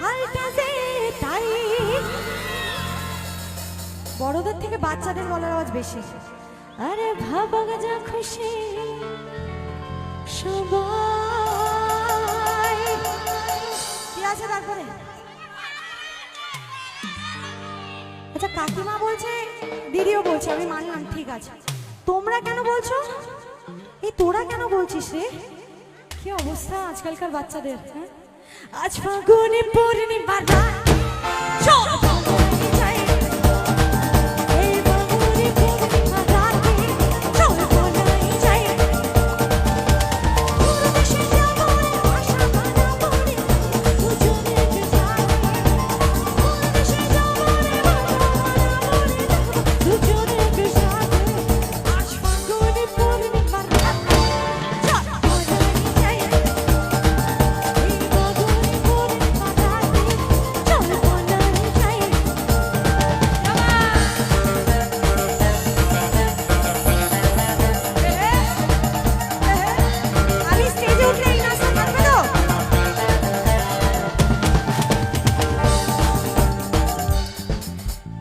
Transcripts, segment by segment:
হালটা যে তাই। বড়দের থেকে বাচ্চাদের গলার আওয়াজ বেশি। আরে ভাবক যা খুশি সবাই। কি আছে তারপরে? আচ্ছা কাকিমা বলছে, দিদিও বলছে, আমি মানলাম, ঠিক আছে। তোমরা কেন বলছো? এই তোরা কেন বলছিস রে? কি অবস্থা আজকালকার বাচ্চাদের। হ্যাঁ, আজ ফাগুনে পূর্ণিমা রাত, চল বলাই যাই। এই ফাগুনে পূর্ণিমা রাতে চল বলাই যাই। পুরো দেশে যাবো আশা বানাবো রে দুজনে যাই। পুরো দেশে যাবো আশা বানাবো রে দুজনে যাই। আজ ফাগুনে পূর্ণিমা রাত, চল বলাই যাই। এই ফাগুনে পূর্ণিমা রাতে চল বলাই যাই। আমি স্টেজে উঠলে এই নাচটা থাকবে তো?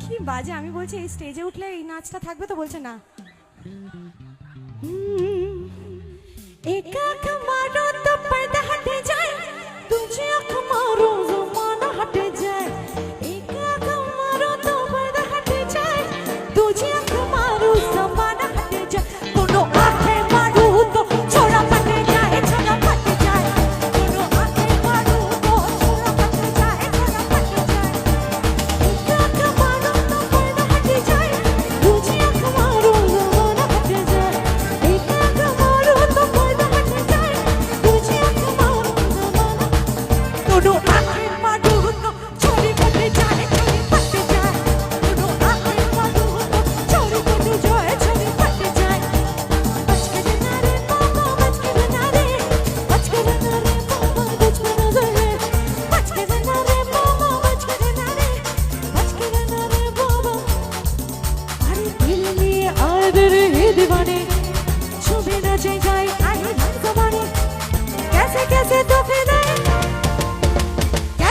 কি বাজে, আমি বলছি এই স্টেজে উঠলে এই নাচটা থাকবে তো, বলছে না। एक आँख मारो तो पर्दा हट जाए, तुझे